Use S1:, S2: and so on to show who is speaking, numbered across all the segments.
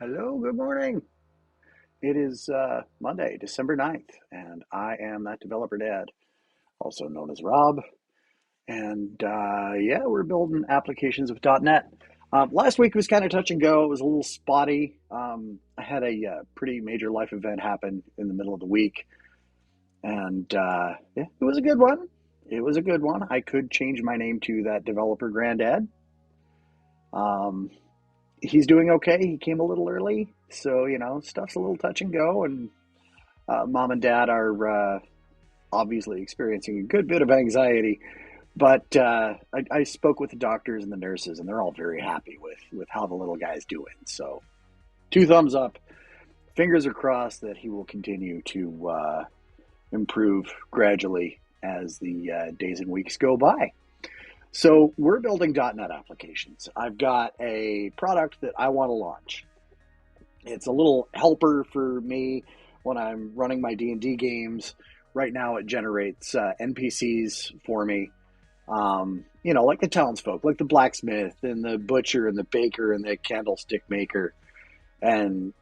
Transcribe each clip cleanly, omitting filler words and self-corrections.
S1: Hello, good morning. It is Monday, December 9th, and I am that developer dad, also known as Rob. And yeah, we're building applications with .NET. Last week was kind of touch and go. It was a little spotty. I had a pretty major life event happen in the middle of the week, and yeah, it was a good one. It was a good one. I could change my name to that developer granddad. Um, he's doing okay. He came a little early, so stuff's a little touch and go, and mom and dad are obviously experiencing a good bit of anxiety. But I spoke with the doctors and the nurses, and they're all very happy with how the little guy's doing. So, two thumbs up. Fingers are crossed that he will continue to improve gradually as the days and weeks go by. So, we're building .NET applications. I've got a product that I want to launch. It's a little helper for me when I'm running my D&D games. Right now, it generates NPCs for me. Like the townsfolk, like the blacksmith and the butcher and the baker and the candlestick maker. And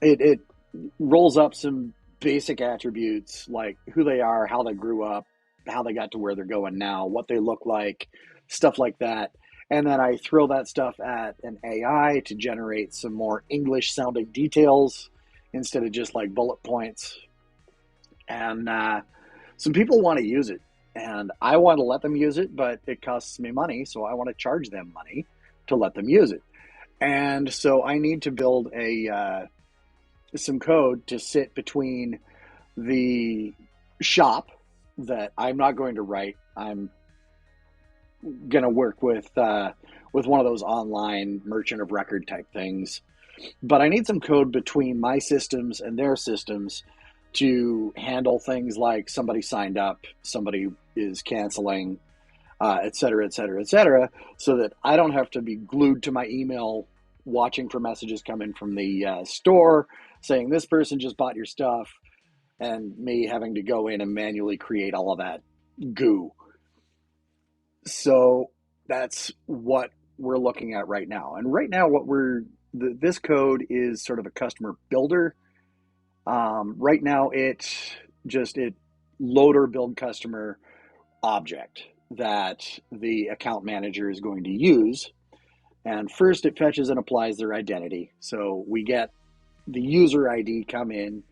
S1: it rolls up some basic attributes like who they are, how they grew up, how they got to where they're going now, what they look like, stuff like that. And then I throw that stuff at an AI to generate some more English sounding details instead of just like bullet points. And some people want to use it. And I want to let them use it, but it costs me money. So I want to charge them money to let them use it. And so I need to build some code to sit between the shop that I'm not going to write. I'm going to work with one of those online merchant of record type things. But I need some code between my systems and their systems to handle things like somebody signed up, somebody is canceling, et cetera, et cetera, et cetera, so that I don't have to be glued to my email watching for messages coming from the store saying this person just bought your stuff and me having to go in and manually create all of that goo. So that's what we're looking at right now. And right now, this code is sort of a customer builder. Right now, it load or build customer object that the account manager is going to use. And first, it fetches and applies their identity. So we get the user ID come in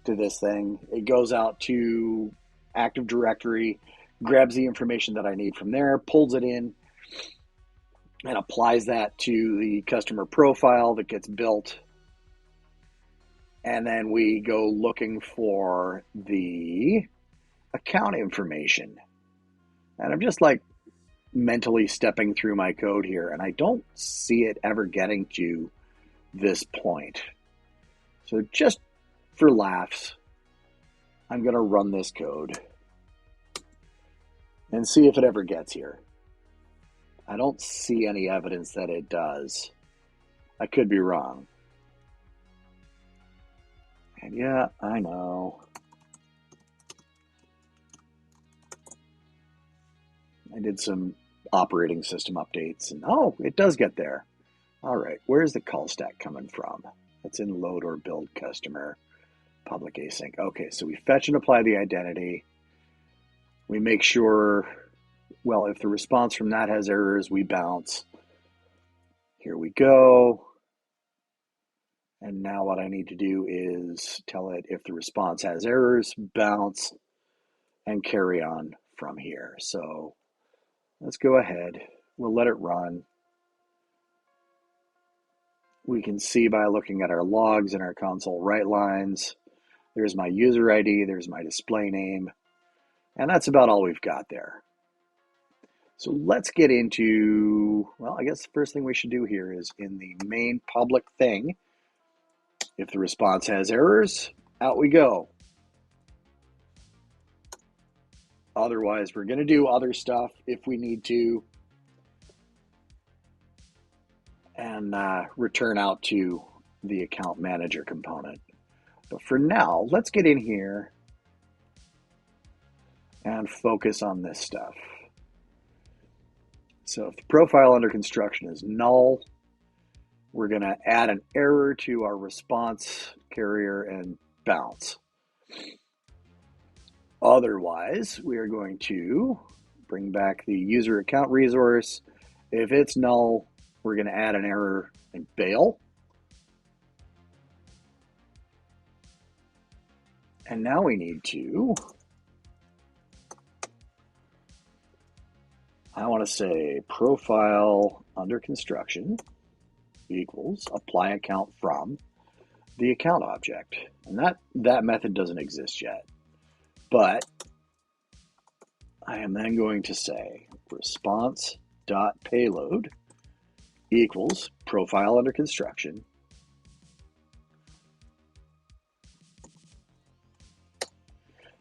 S1: to this thing. It goes out to Active Directory, grabs the information that I need from there, pulls it in, and applies that to the customer profile that gets built. And then we go looking for the account information. And I'm just like mentally stepping through my code here, and I don't see it ever getting to this point. So just for laughs, I'm going to run this code and see if it ever gets here. I don't see any evidence that it does. I could be wrong. And yeah, I know. I did some operating system updates, and oh, it does get there. All right, where's the call stack coming from? It's in load or build customer, public async. Okay, so we fetch and apply the identity. We make sure, well, if the response from that has errors, we bounce. Here we go. And now what I need to do is tell it if the response has errors, bounce, and carry on from here. So let's go ahead. We'll let it run. We can see by looking at our logs and our console write lines. There's my user ID, there's my display name, and that's about all we've got there. So let's get into, well, I guess the first thing we should do here is in the main public thing, if the response has errors, out we go. Otherwise, we're going to do other stuff if we need to and return out to the account manager component. But for now, let's get in here and focus on this stuff. So if the profile under construction is null, we're going to add an error to our response carrier and bounce. Otherwise, we are going to bring back the user account resource. If it's null, we're going to add an error and bail. And now we need to, I want to say profile under construction equals apply account from the account object. And that method doesn't exist yet. But I am then going to say response.payload equals profile under construction.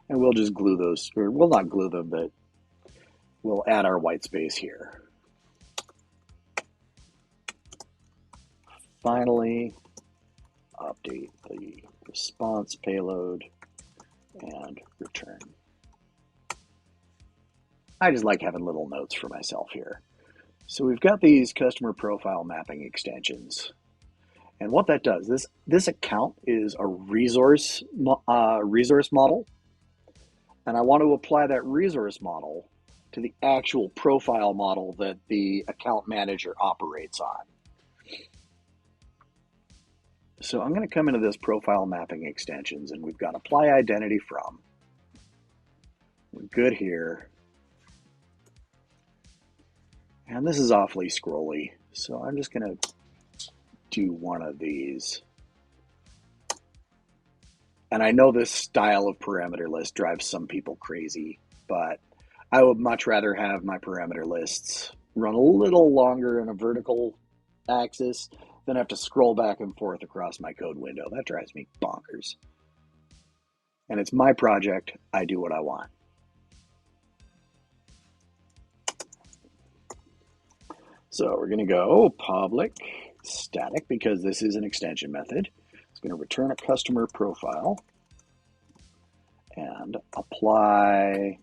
S1: And we'll just glue those, or we'll not glue them, but we'll add our white space here. Finally, update the response payload and return. I just like having little notes for myself here. So we've got these customer profile mapping extensions. And what that does, this account is a resource model. And I want to apply that resource model to the actual profile model that the account manager operates on. So I'm going to come into this profile mapping extensions, and we've got apply identity from. We're good here. And this is awfully scrolly, so I'm just going to do one of these. And I know this style of parameter list drives some people crazy, but I would much rather have my parameter lists run a little longer in a vertical axis than have to scroll back and forth across my code window. That drives me bonkers. And it's my project. I do what I want. So we're going to go public static because this is an extension method. It's going to return a customer profile and apply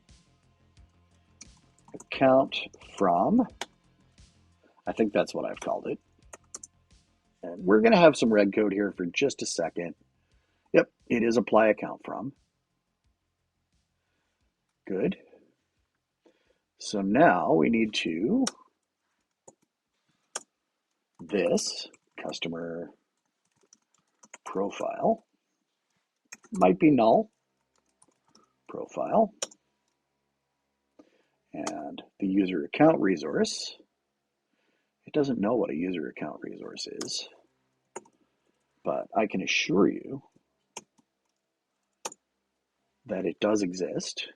S1: account from. I think that's what I've called it. And we're going to have some red code here for just a second. Yep, it is apply account from. Good. So now we need to this customer profile might be null profile, and the user account resource, it doesn't know what a user account resource is, but I can assure you that it does exist,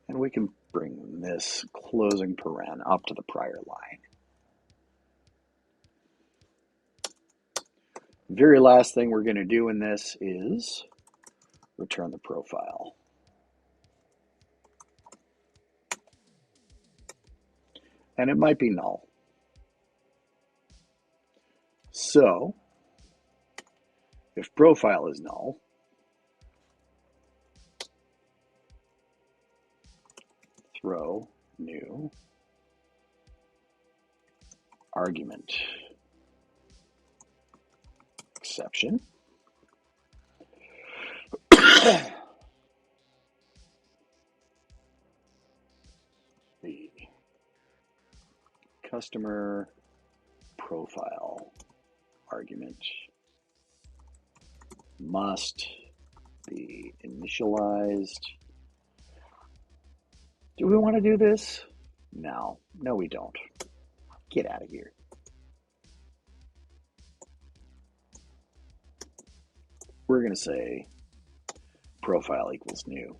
S1: and we can bring this closing paren up to the prior line. Very last thing we're going to do in this is return the profile. And it might be null. So if profile is null, throw new argument exception. The customer profile argument must be initialized. Do we want to do this? No, we don't. Get out of here. We're going to say profile equals new.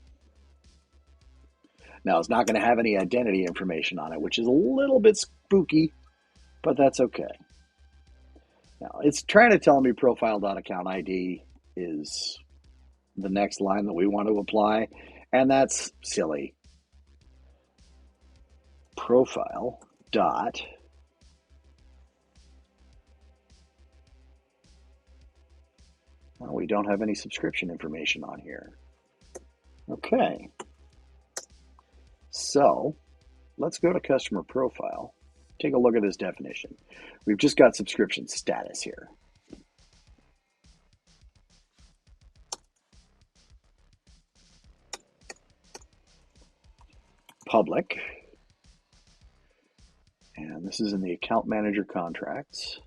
S1: Now, it's not going to have any identity information on it, which is a little bit spooky, but that's okay. Now, it's trying to tell me profile.accountID is the next line that we want to apply, and that's silly. Profile dot well, we don't have any subscription information on here. Okay. So let's go to customer profile take a look at this definition. We've just got subscription status here. Public, and this is in the account manager contracts.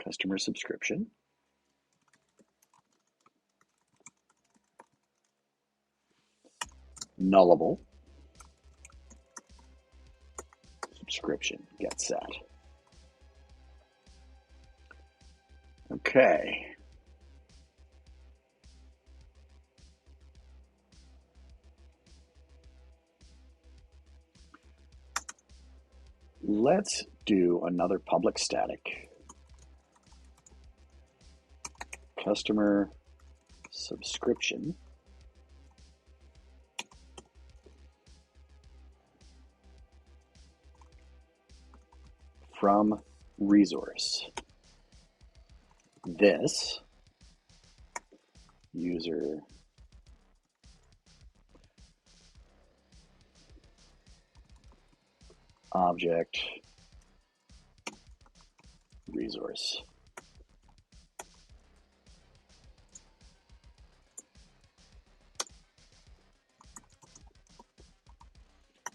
S1: Customer subscription. Nullable. Subscription gets set. Okay. Let's do another public static. Customer subscription. From resource. This user object resource.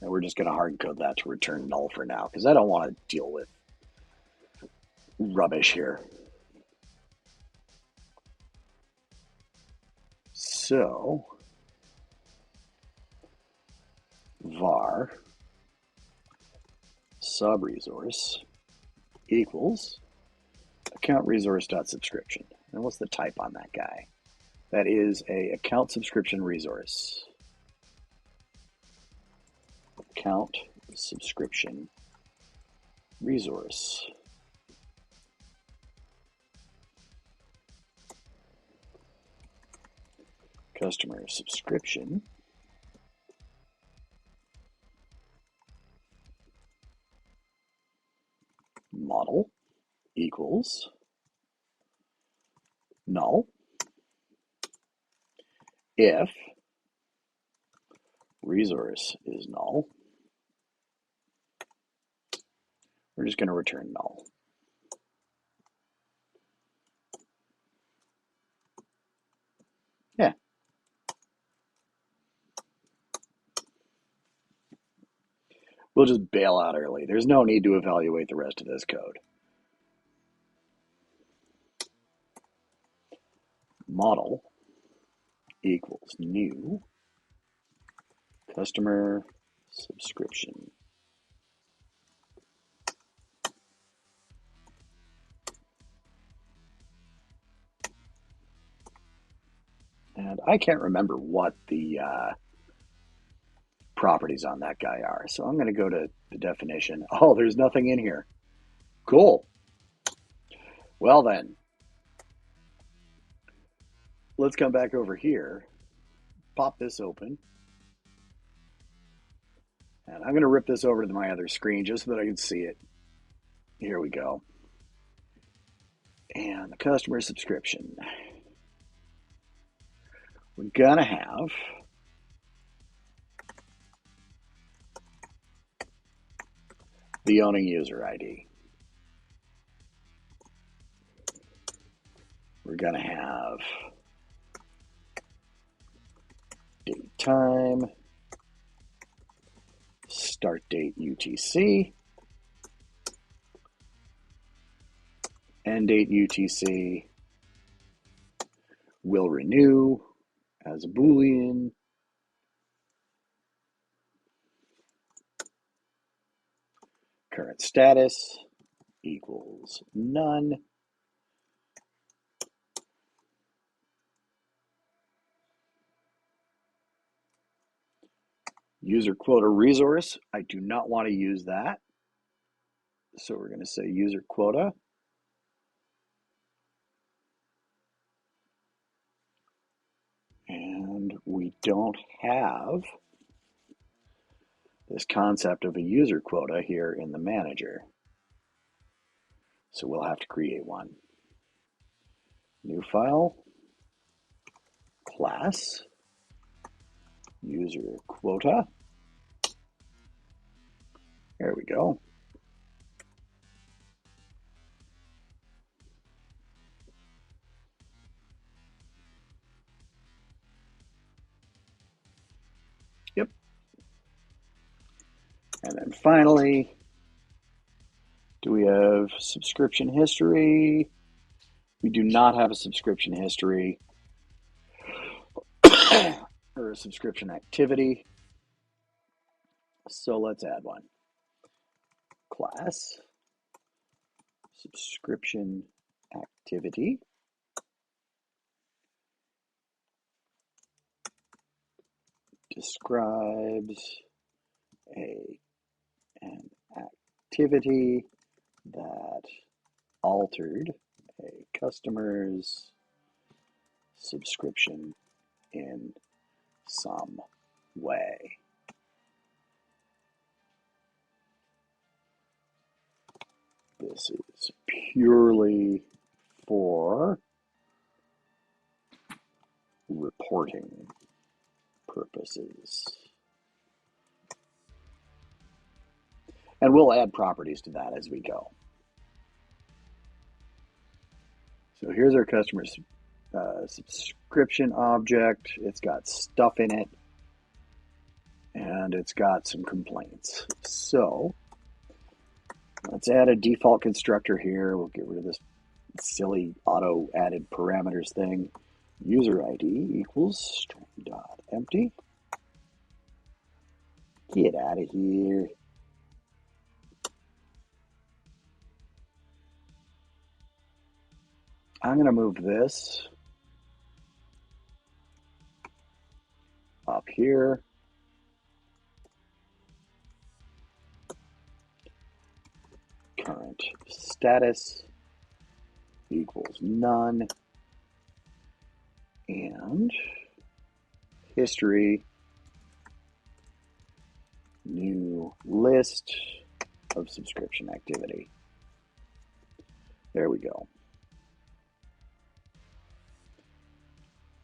S1: And we're just going to hard code that to return null for now because I don't want to deal with rubbish here. So var subresource equals account resource.subscription. And what's the type on that guy? That is a account subscription resource. Account subscription resource. Customer subscription model equals null if resource is null. We're just going to return null. Yeah. We'll just bail out early. There's no need to evaluate the rest of this code. Model equals new customer subscription. And I can't remember what the properties on that guy are. So I'm going to go to the definition. Oh, there's nothing in here. Cool. Well then, let's come back over here, pop this open. And I'm going to rip this over to my other screen just so that I can see it. Here we go. And the customer subscription. We're going to have the owning user ID. We're going to have date time, start date UTC, end date UTC, will renew as a Boolean, current status equals none. User quota resource, I do not want to use that. So we're going to say user quota. And we don't have this concept of a user quota here in the manager. So we'll have to create one. New file, class, user quota. There we go. Yep. And then finally, do we have subscription history? We do not have a subscription history or a subscription activity. So let's add one. Class subscription activity. Describes an activity that altered a customer's subscription in some way. This is purely for reporting purposes. And we'll add properties to that as we go. So here's our customer subscription object. It's got stuff in it, and it's got some complaints. So let's add a default constructor here. We'll get rid of this silly auto added parameters thing. User ID equals string.empty. Get out of here. I'm going to move this up here. Current status equals none. And history, new list of subscription activity. There we go.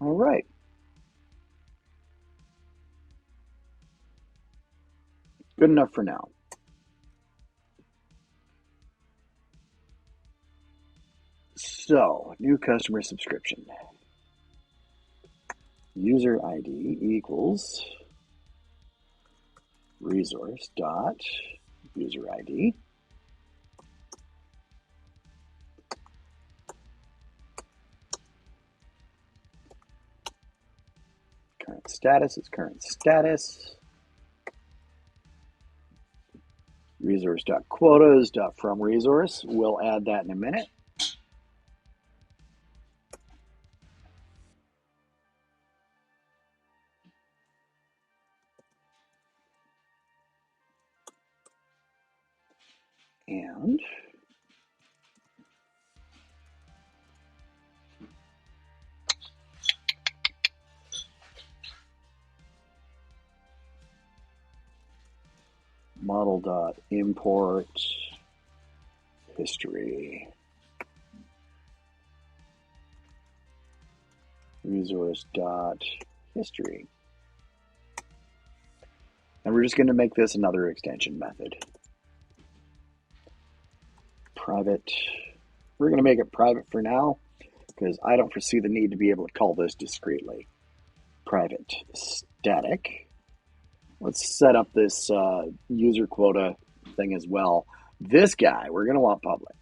S1: All right. Good enough for now. So, new customer subscription. User ID equals resource dot user ID. Current status is current status. Resource.quotas.from resource. We'll add that in a minute. And model.import history. Resource.history. And we're just going to make this another extension method. Private. We're going to make it private for now because I don't foresee the need to be able to call this discreetly. Private static. Let's set up this user quota thing as well. This guy, we're going to want public.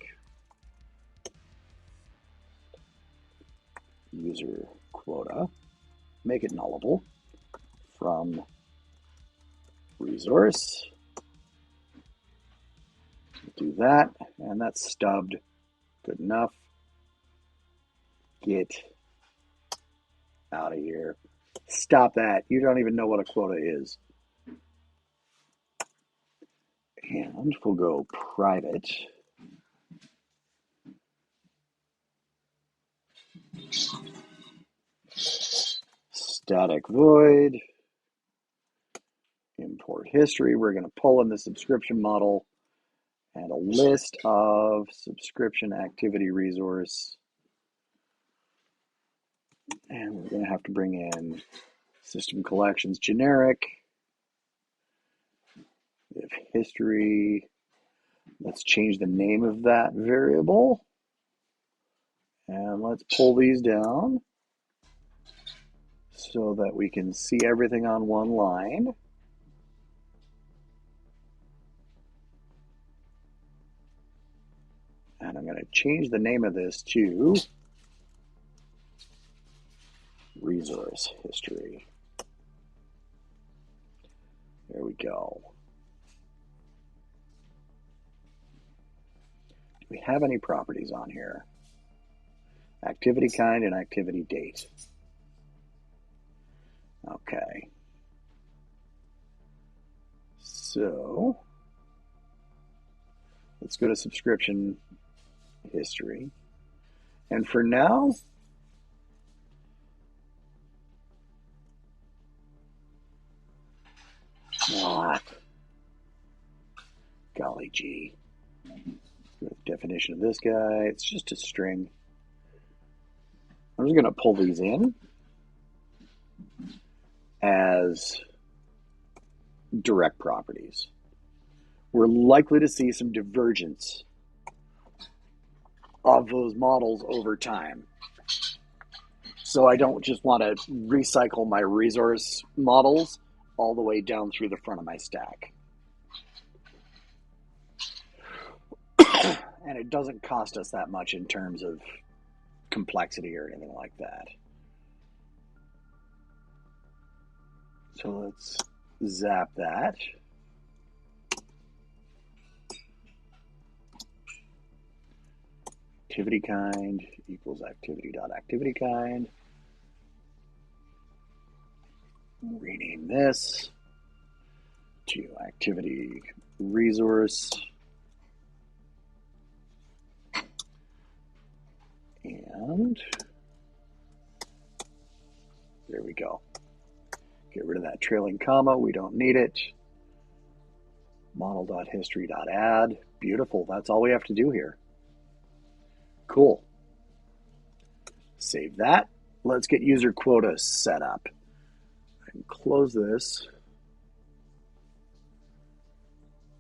S1: User quota. Make it nullable from resource. Do that, and that's stubbed. Good enough. Get out of here. Stop that. You don't even know what a quota is. And we'll go private. Static void. Import history. We're going to pull in the subscription model and a list of subscription activity resource. And we're going to have to bring in system collections generic. If history, let's change the name of that variable. And let's pull these down so that we can see everything on one line. And I'm going to change the name of this to resource history. There we go. Do we have any properties on here? Activity kind and activity date. Okay. So let's go to subscription history. And for now, what? Golly gee. Let's go to the definition of this guy. It's just a string. I'm just going to pull these in as direct properties. We're likely to see some divergence of those models over time. So I don't just want to recycle my resource models all the way down through the front of my stack. And it doesn't cost us that much in terms of complexity or anything like that. So let's zap that. Activity kind equals activity.activity kind. Rename this to activity resource. And there we go. Get rid of that trailing comma. We don't need it. Model.history.add. Beautiful. That's all we have to do here. Cool. Save that. Let's get user quota set up. I can close this.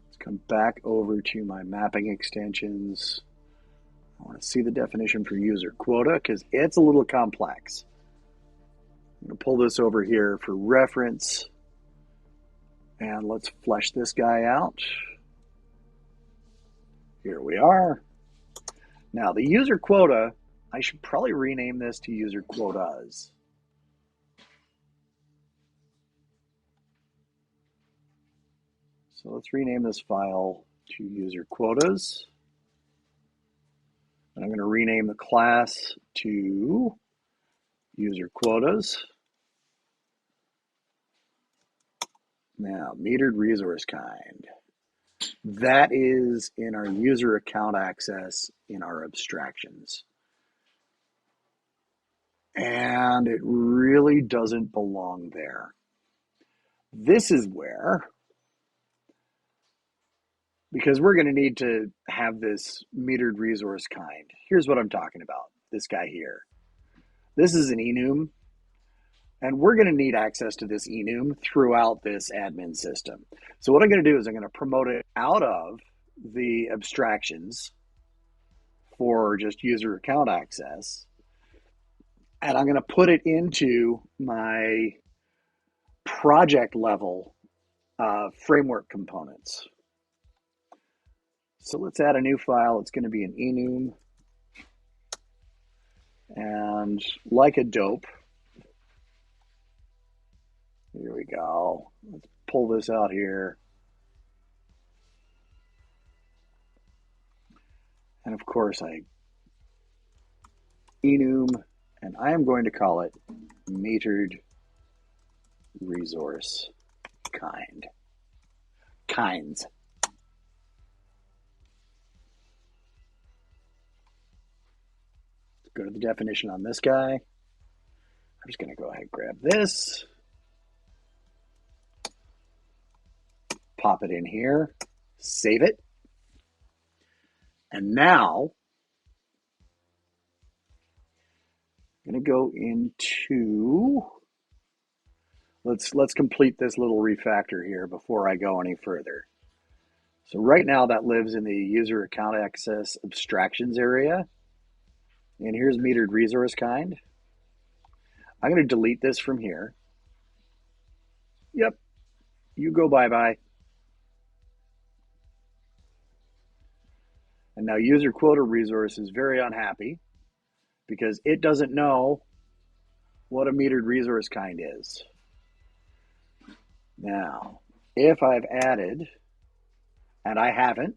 S1: Let's come back over to my mapping extensions. I want to see the definition for user quota because it's a little complex. I'm going to pull this over here for reference. And let's flesh this guy out. Here we are. Now the user quota, I should probably rename this to user quotas. So let's rename this file to user quotas. And I'm going to rename the class to user quotas. Now, metered resource kind. That is in our user account access in our abstractions. And it really doesn't belong there. This is where, because we're going to need to have this metered resource kind. Here's what I'm talking about, this guy here. This is an enum, and we're going to need access to this enum throughout this admin system. So what I'm going to do is I'm going to promote it out of the abstractions for just user account access, and I'm going to put it into my project level framework components. So let's add a new file. It's going to be an enum. And like a dope, here we go. Let's pull this out here. And of course, enum, and I am going to call it metered resource kinds. Go to the definition on this guy. I'm just going to go ahead and grab this, pop it in here, save it. And now I'm going to go into, let's complete this little refactor here before I go any further. So right now that lives in the user account access abstractions area. And here's metered resource kind. I'm going to delete this from here. Yep, you go bye-bye. And now user quota resource is very unhappy because it doesn't know what a metered resource kind is. Now, if I've added, and I haven't,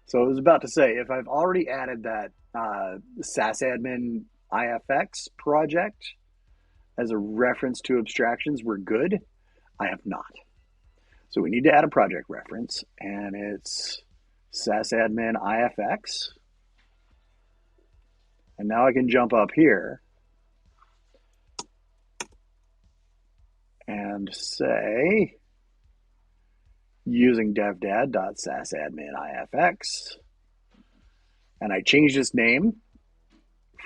S1: so I was about to say, if I've already added that SaaS admin IFX project as a reference to abstractions, we're good. I have not. So we need to add a project reference, and it's SaaS admin IFX. And now I can jump up here and say, using devdad.saasadminifx, and I changed its name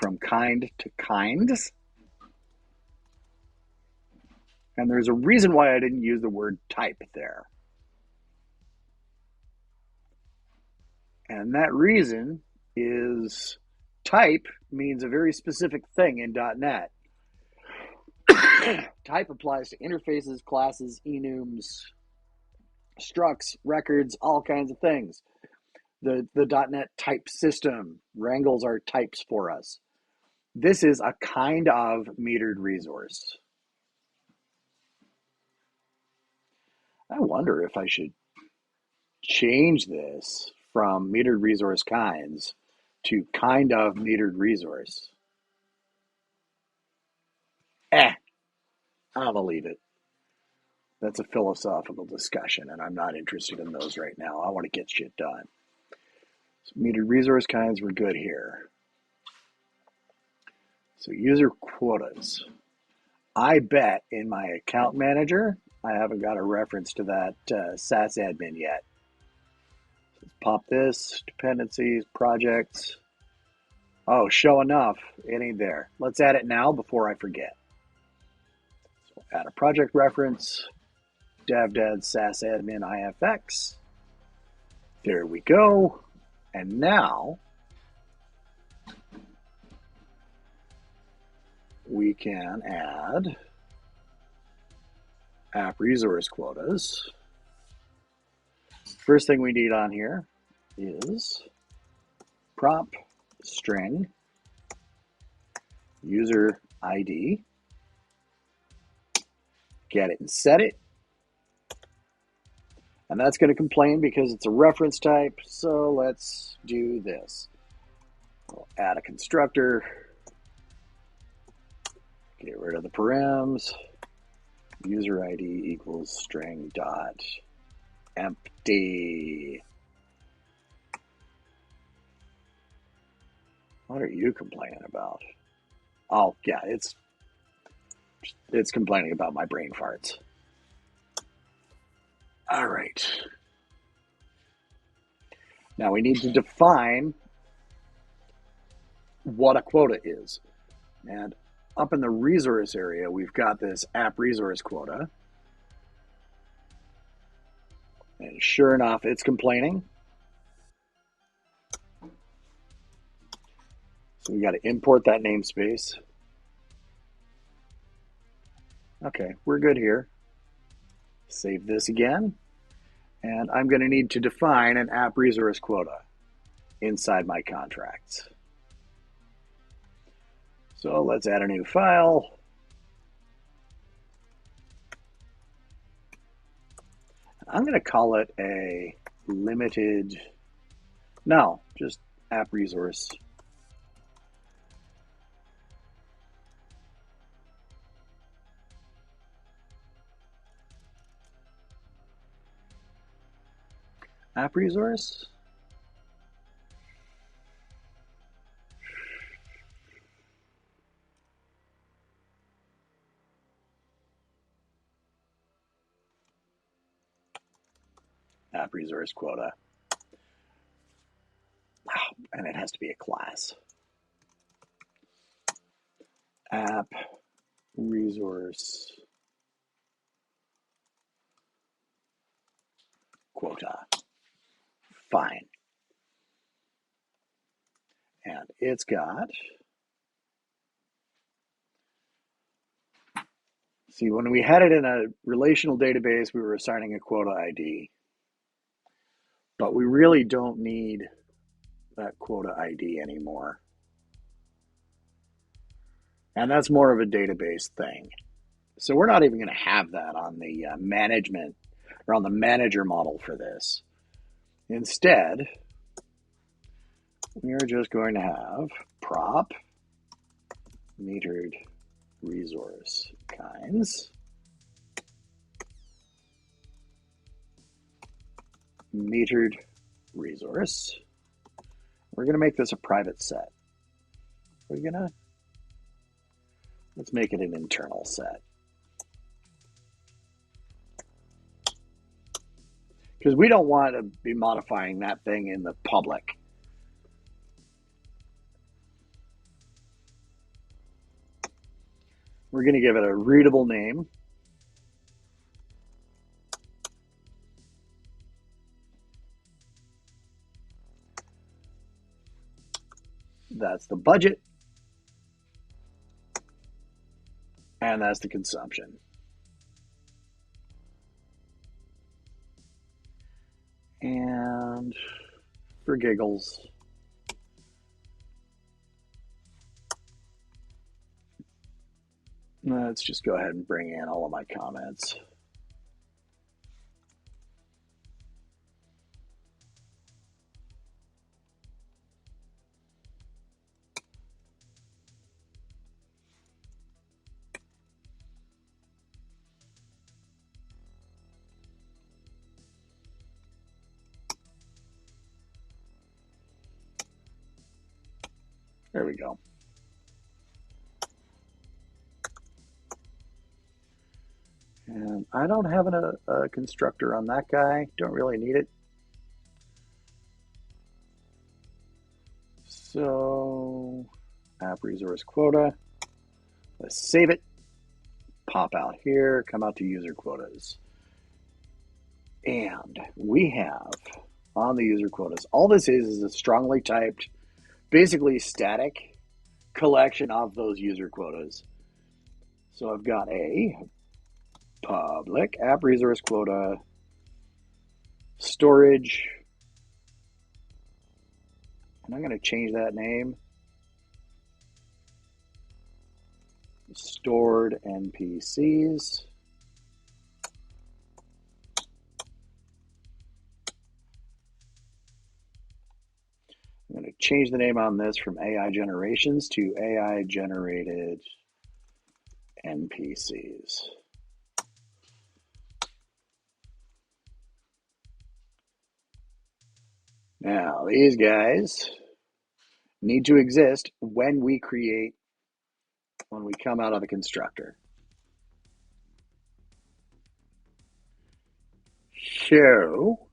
S1: from kind to kinds. And there's a reason why I didn't use the word type there. And that reason is type means a very specific thing in .NET. Type applies to interfaces, classes, enums, structs, records, all kinds of things. The .NET type system wrangles our types for us. This is a kind of metered resource. I wonder if I should change this from metered resource kinds to kind of metered resource. I'll believe it. That's a philosophical discussion, and I'm not interested in those right now. I want to get shit done. So metered resource kinds, we're good here. So user quotas. I bet in my account manager, I haven't got a reference to that SaaS admin yet. Let's pop this, dependencies, projects. Oh, show enough, it ain't there. Let's add it now before I forget. So add a project reference, devdad SaaS admin IFX. There we go. And now we can add app resource quotas. First thing we need on here is prop string user ID. Get it and set it. And that's going to complain because it's a reference type. So let's do this. We'll add a constructor. Get rid of the params. User ID equals string dot empty. What are you complaining about? Oh, yeah, it's complaining about my brain farts. All right. Now we need to define what a quota is. And up in the resource area, we've got this app resource quota. And sure enough, it's complaining. So we got to import that namespace. Okay, we're good here. Save this again. And I'm going to need to define an app resource quota inside my contracts. So let's add a new file. I'm going to call it a limited, no, just app resource. App resource. App resource quota. And it has to be a class. App resource quota. fine. And it's got, see, when we had it in a relational database, we were assigning a quota ID, but we really don't need that quota ID anymore. And that's more of a database thing. So we're not even going to have that on the management or on the manager model for this. Instead, we are just going to have prop metered resource kinds metered resource. We're going to make this a private set. Let's make it an internal set. Because we don't want to be modifying that thing in the public. We're going to give it a readable name. That's the budget. And that's the consumption. And for giggles, let's just go ahead and bring in all of my comments. There we go. And I don't have a constructor on that guy. Don't really need it. So app resource quota. Let's save it. Pop out here. Come out to user quotas. And we have on the user quotas, all this is a strongly typed, basically static collection of those user quotas. So I've got a public app resource quota, storage, and I'm going to change that name, stored NPCs. I'm going to change the name on this from AI generations to AI generated NPCs. Now, these guys need to exist when we come out of the constructor. So,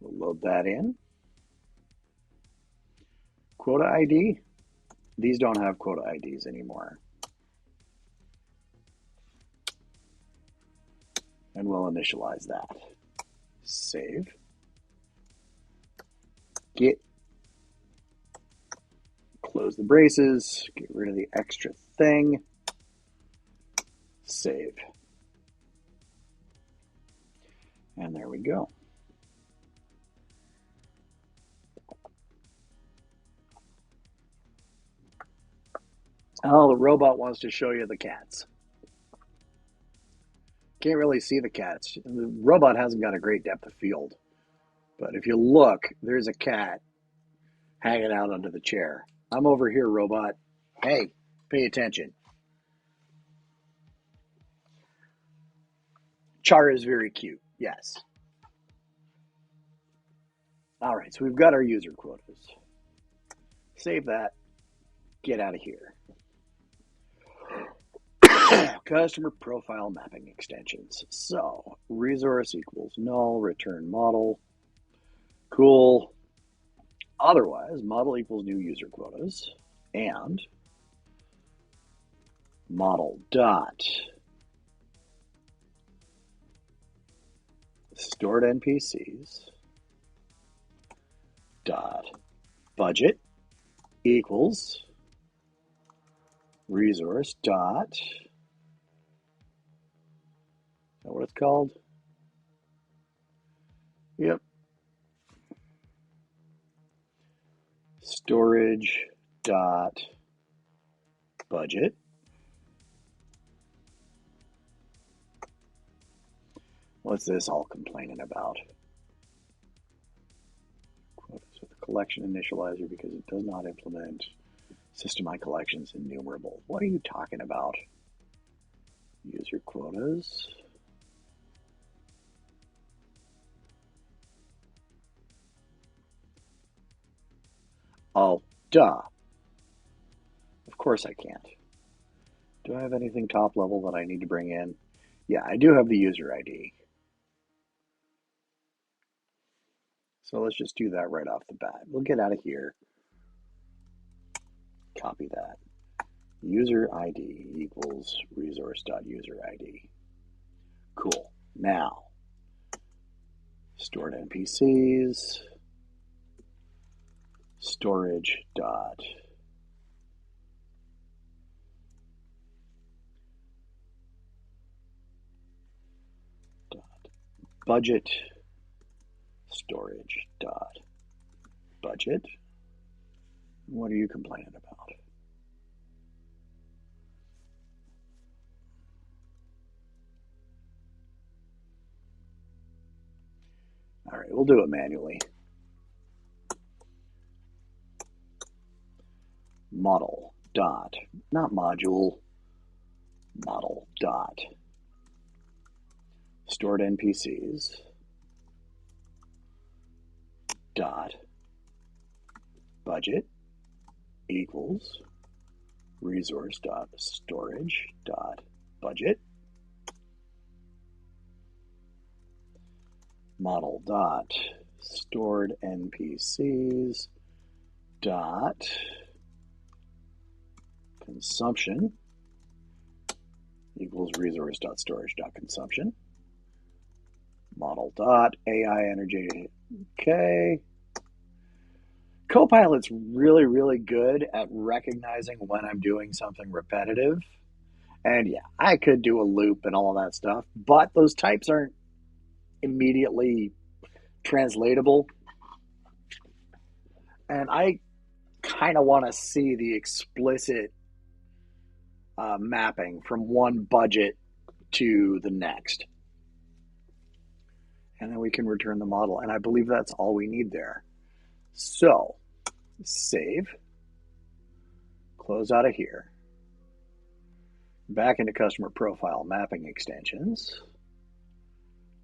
S1: we'll load that in. Quota ID. These don't have quota IDs anymore. And we'll initialize that. Save. Git. Close the braces. Get rid of the extra thing. Save. And there we go. Oh, the robot wants to show you the cats. Can't really see the cats. The robot hasn't got a great depth of field. But if you look, there's a cat hanging out under the chair. I'm over here, robot. Hey, pay attention. Char is very cute, yes. All right, so we've got our user quotas. Save that. Get out of here. Customer profile mapping extensions. So resource equals null, return model. Cool. Otherwise, model equals new user quotas and model dot stored NPCs dot budget equals resource dot, is that what it's called? Yep. Storage dot budget. What's this all complaining about? Quotas with a collection initializer because it does not implement system-wide collections enumerable. What are you talking about? User quotas. Oh, duh. Of course I can't. Do I have anything top level that I need to bring in? Yeah, I do have the user ID. So let's just do that right off the bat. We'll get out of here. Copy that. User ID equals resource.user ID. Cool. Now, stored NPCs, storage dot budget, storage dot budget. What are you complaining about? All right, we'll do it manually. Model dot, not module, model dot stored NPCs dot budget equals resource dot storage dot budget. Model dot stored NPCs dot consumption equals resource dot storage dot consumption. Model dot AI energy. Okay. Copilot's really, really good at recognizing when I'm doing something repetitive. And yeah, I could do a loop and all of that stuff, but those types aren't immediately translatable. And I kind of want to see the explicit mapping from one budget to the next. And then we can return the model. And I believe that's all we need there. So, save, close out of here, back into customer profile mapping extensions.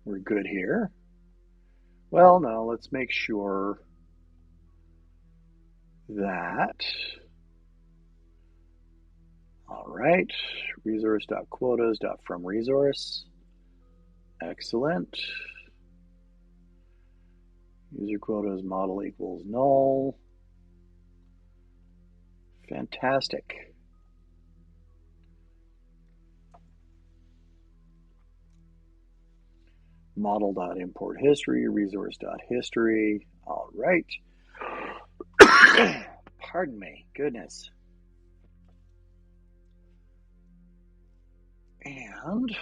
S1: We're good here. Well, no, let's make sure that, all right, resource.quotas.fromResource. Excellent. User quotas model equals null. Fantastic. Model.import history, resource.history. All right. Pardon me. Goodness. And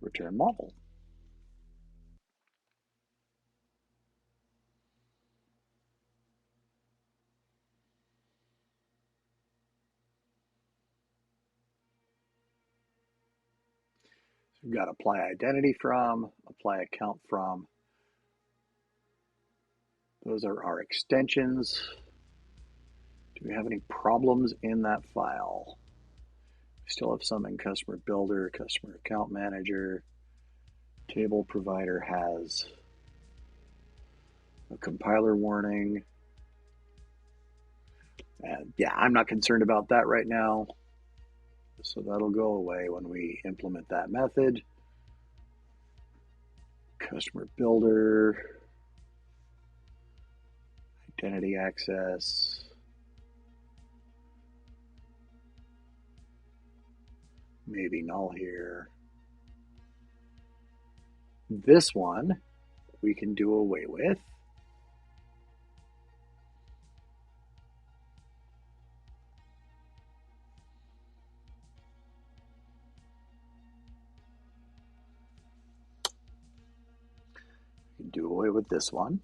S1: return model. So we've got apply identity from, apply account from. Those are our extensions. Do we have any problems in that file? We still have some in customer builder, customer account manager. Table provider has a compiler warning. And yeah, I'm not concerned about that right now. So that'll go away when we implement that method. Customer builder, identity access. Maybe null here. This one we can do away with. We can do away with this one.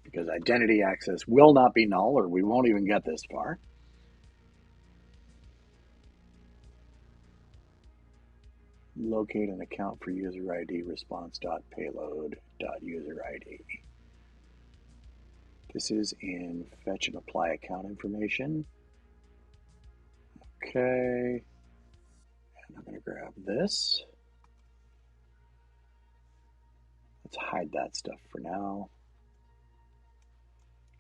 S1: Because identity access will not be null, or we won't even get this far. Locate an account for user ID response.payload.user ID. This is in fetch and apply account information. Okay. And I'm going to grab this. Let's hide that stuff for now.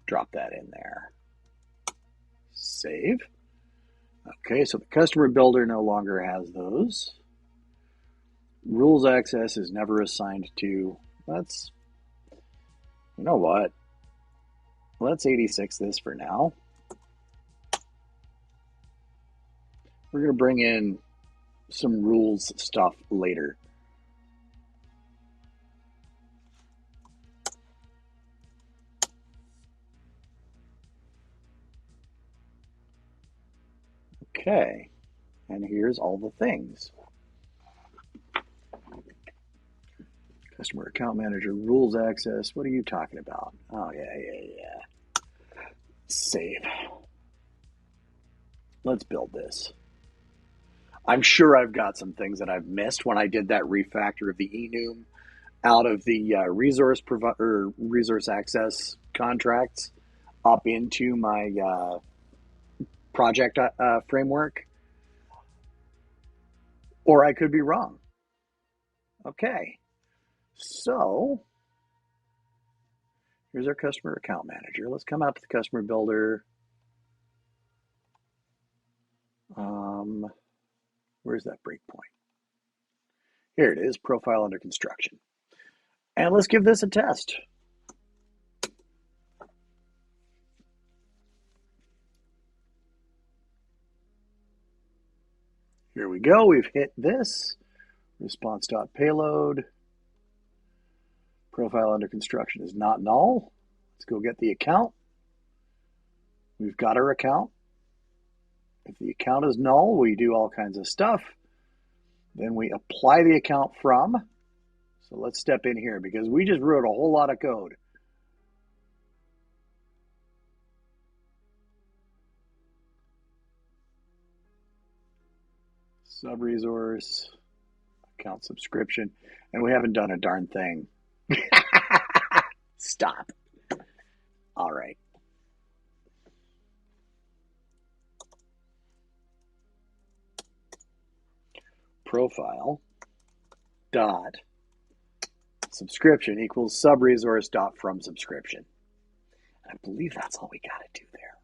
S1: Drop that in there. Save. Okay, so the customer builder no longer has those. Rules access is never assigned to. Let's, you know what? Let's 86 this for now. We're going to bring in some rules stuff later. Okay, and here's all the things. Customer account manager, rules access. What are you talking about? Oh, yeah. Save. Let's build this. I'm sure I've got some things that I've missed when I did that refactor of the enum out of the resource access contracts up into my project framework. Or I could be wrong. Okay. So here's our customer account manager. Let's come out to the customer builder. Where's that breakpoint? Here it is, profile under construction. And let's give this a test. Here we go. We've hit this. Response.payload. Profile under construction is not null. Let's go get the account. We've got our account. If the account is null, we do all kinds of stuff. Then we apply the account from. So let's step in here because we just wrote a whole lot of code. Sub-resource, account subscription, and we haven't done a darn thing. Stop. All right. Profile dot subscription equals sub-resource dot from subscription. I believe that's all we got to do there.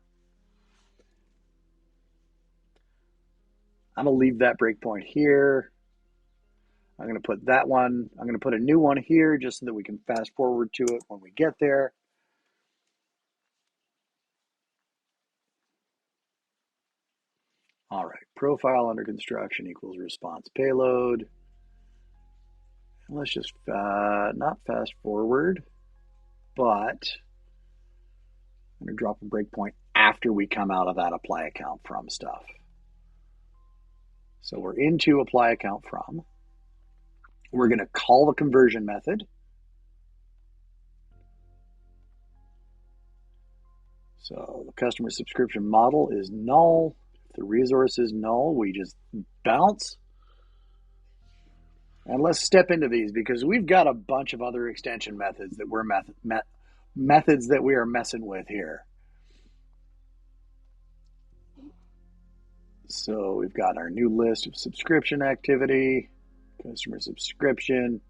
S1: I'm going to leave that breakpoint here. I'm going to put that one. I'm going to put a new one here just so that we can fast forward to it when we get there. All right, profile under construction equals response payload. And let's just not fast forward, but I'm going to drop a breakpoint after we come out of that apply account from stuff. So we're into apply account from. We're going to call the conversion method. So the customer subscription model is null. If the resource is null, we just bounce. And let's step into these because we've got a bunch of other extension methods that we're methods that we are messing with here. So we've got our new list of subscription activity, customer subscription.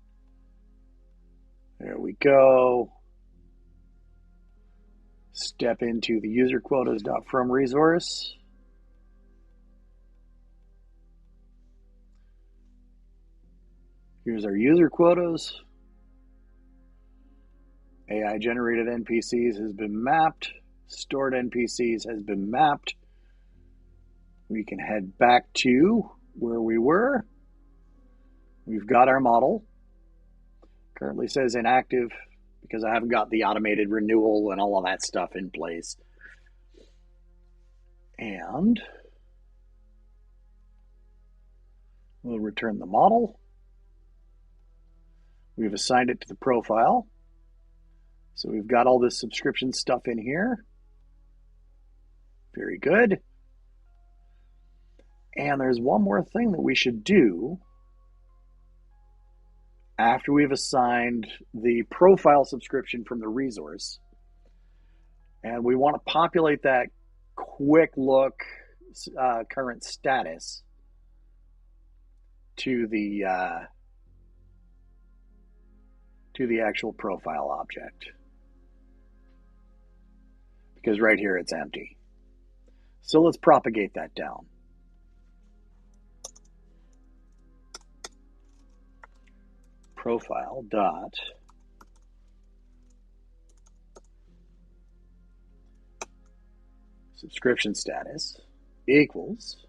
S1: There we go. Step into the user quotas.from resource. Here's our user quotas. AI generated NPCs has been mapped. Stored NPCs has been mapped. We can head back to where we were. We've got our model. Currently says inactive because I haven't got the automated renewal and all of that stuff in place. And we'll return the model. We've assigned it to the profile. So we've got all this subscription stuff in here. Very good. And there's one more thing that we should do after we've assigned the profile subscription from the resource. And we want to populate that quick look current status to the actual profile object. Because right here it's empty. So let's propagate that down. Profile dot subscription status equals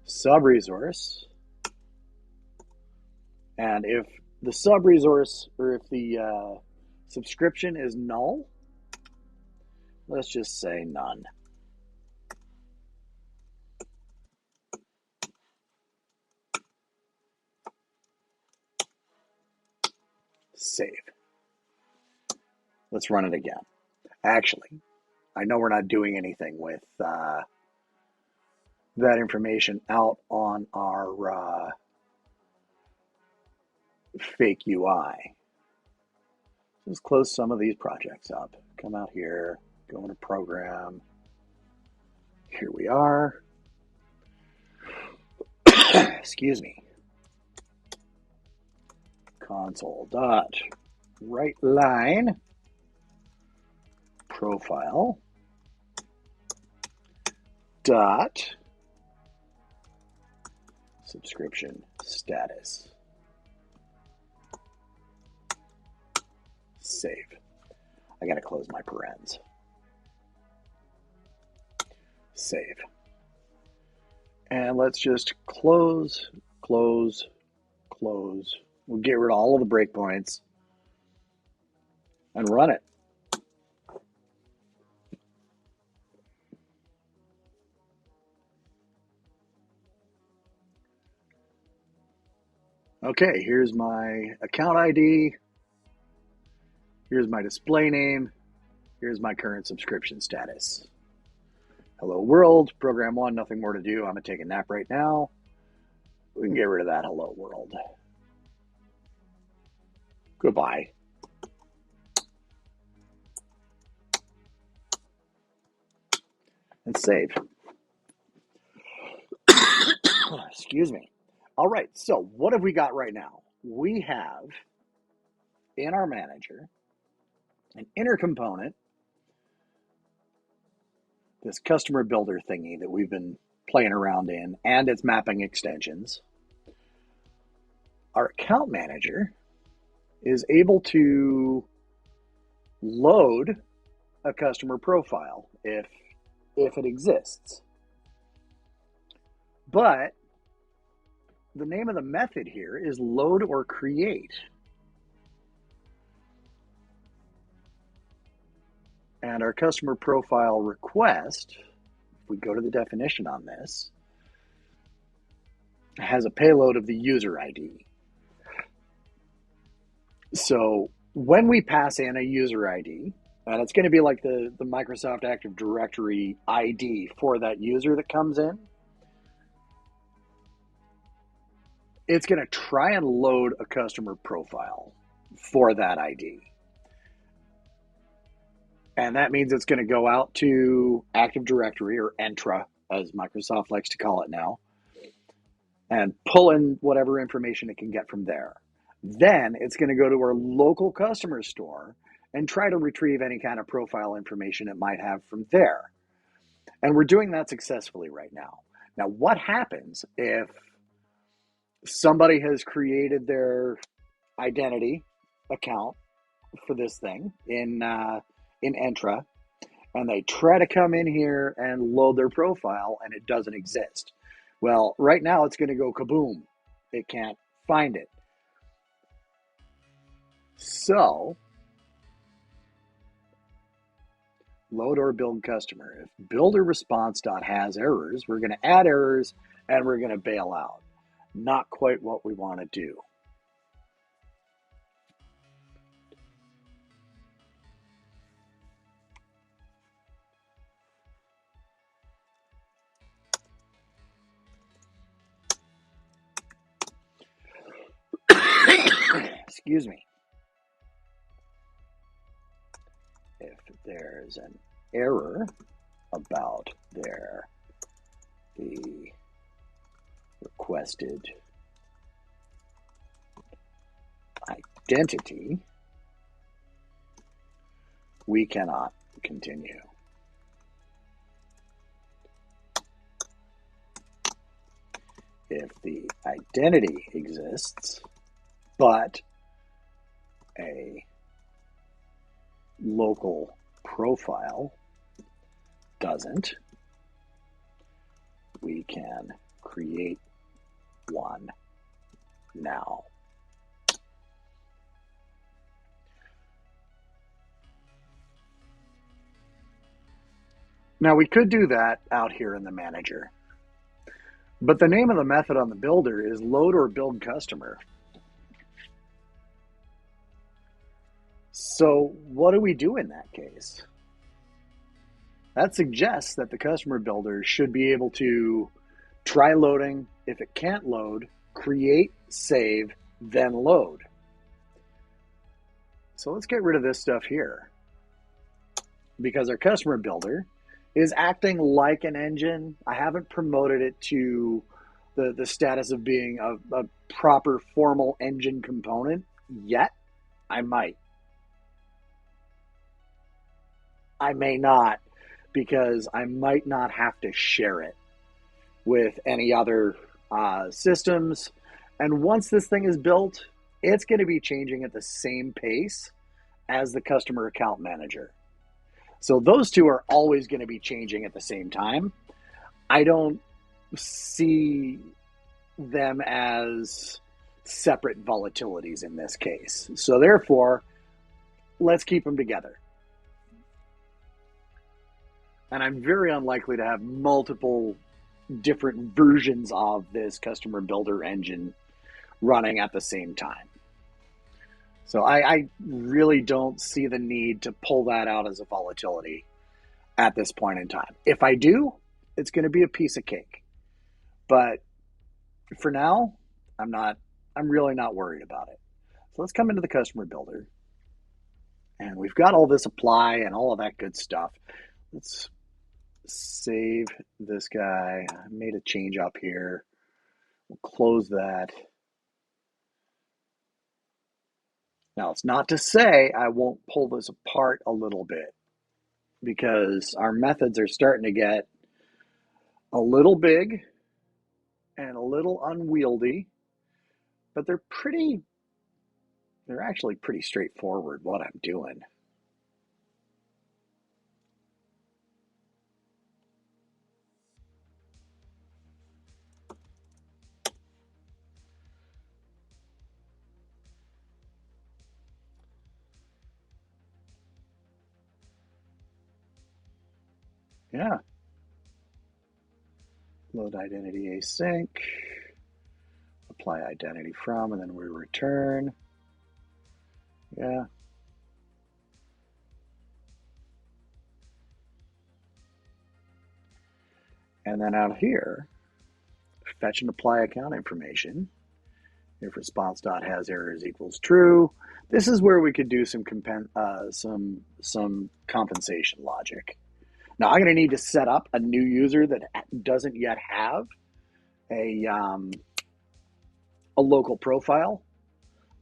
S1: sub-resource. And if the sub-resource or if the subscription is null, let's just say none. Save. Let's run it again. Actually, I know we're not doing anything with that information out on our fake UI. Let's close some of these projects up. Come out here, go into program. Here we are. Excuse me. Console dot right line profile dot subscription status. Save. I gotta close my parens. Save. And let's just close. We'll get rid of all of the breakpoints and run it. Okay, here's my account ID. Here's my display name. Here's my current subscription status. Hello world, program 1, nothing more to do. I'm gonna take a nap right now. We can get rid of that hello world. Goodbye. And save. Excuse me. All right, so what have we got right now? We have in our manager an inner component, this customer builder thingy that we've been playing around in, and its mapping extensions. Our account manager is able to load a customer profile if it exists. But the name of the method here is LoadOrCreate. And our customer profile request, if we go to the definition on this, has a payload of the user ID. So when we pass in a user ID, and it's going to be like the Microsoft Active Directory ID for that user that comes in, it's going to try and load a customer profile for that ID. And that means it's going to go out to Active Directory, or Entra, as Microsoft likes to call it now, and pull in whatever information it can get from there. Then it's going to go to our local customer store and try to retrieve any kind of profile information it might have from there. And we're doing that successfully right now. Now, what happens if somebody has created their identity account for this thing in Entra, and they try to come in here and load their profile and it doesn't exist? Well, right now it's going to go kaboom. It can't find it. So, load or build customer. If builder response.has errors, we're going to add errors and we're going to bail out. Not quite what we want to do. Excuse me. If there's an error about the requested identity, we cannot continue. If the identity exists, but a local profile doesn't, we can create one now. Now we could do that out here in the manager, but the name of the method on the builder is load or build customer. So what do we do in that case? That suggests that the customer builder should be able to try loading. If it can't load, create, save, then load. So let's get rid of this stuff here, because our customer builder is acting like an engine. I haven't promoted it to the status of being a proper formal engine component yet. I might. I may not, because I might not have to share it with any other systems. And once this thing is built, it's going to be changing at the same pace as the customer account manager. So those two are always going to be changing at the same time. I don't see them as separate volatilities in this case. So therefore, let's keep them together. And I'm very unlikely to have multiple different versions of this customer builder engine running at the same time. So I really don't see the need to pull that out as a volatility at this point in time. If I do, it's going to be a piece of cake. But for now, I'm really not worried about it. So let's come into the customer builder. And we've got all this apply and all of that good stuff. Let's save this guy. I made a change up here. We'll close that. Now, it's not to say I won't pull this apart a little bit, because our methods are starting to get a little big and a little unwieldy, but they're actually pretty straightforward what I'm doing. Yeah. Load identity async, apply identity from, and then we return. Yeah. And then out here, fetch and apply account information. If response.hasErrors equals true, this is where we could do some compensation logic. Now I'm going to need to set up a new user that doesn't yet have a local profile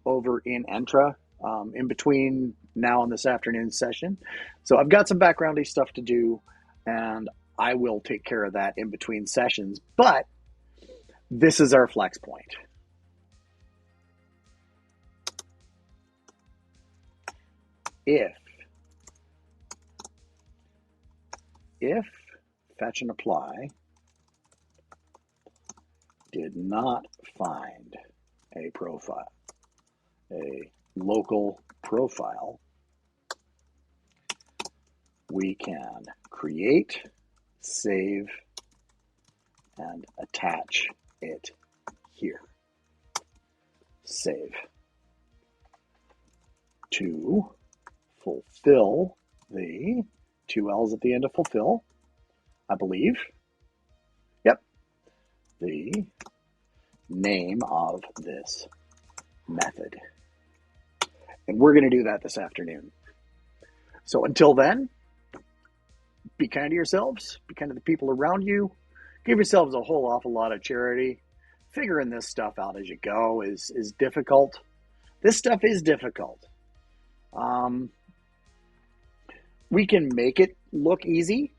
S1: over in Entra in between now and this afternoon session. So I've got some backgroundy stuff to do, and I will take care of that in between sessions. But this is our flex point. If fetch and apply did not find a profile, a local profile, we can create, save, and attach it here. Save. To fulfill the 2 L's at the end of fulfill, I believe. Yep. The name of this method. And we're going to do that this afternoon. So until then, be kind to yourselves, be kind to the people around you, give yourselves a whole awful lot of charity. Figuring this stuff out as you go is difficult. This stuff is difficult. We can make it look easy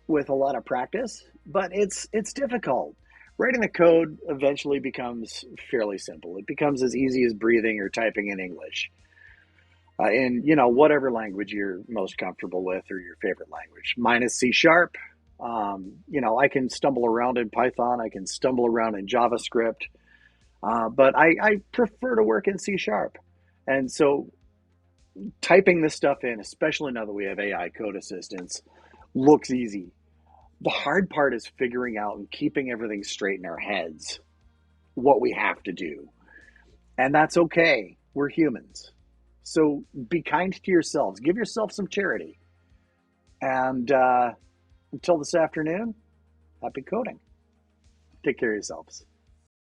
S1: with a lot of practice, but it's difficult. Writing the code eventually becomes fairly simple. It becomes as easy as breathing or typing in English. In whatever language you're most comfortable with or your favorite language. Mine is C#. I can stumble around in Python. I can stumble around in JavaScript. But I prefer to work in C#. And so typing this stuff in, especially now that we have AI code assistants, looks easy. The hard part is figuring out and keeping everything straight in our heads, what we have to do. And that's okay. We're humans. So be kind to yourselves. Give yourself some charity. And until this afternoon, happy coding. Take care of yourselves.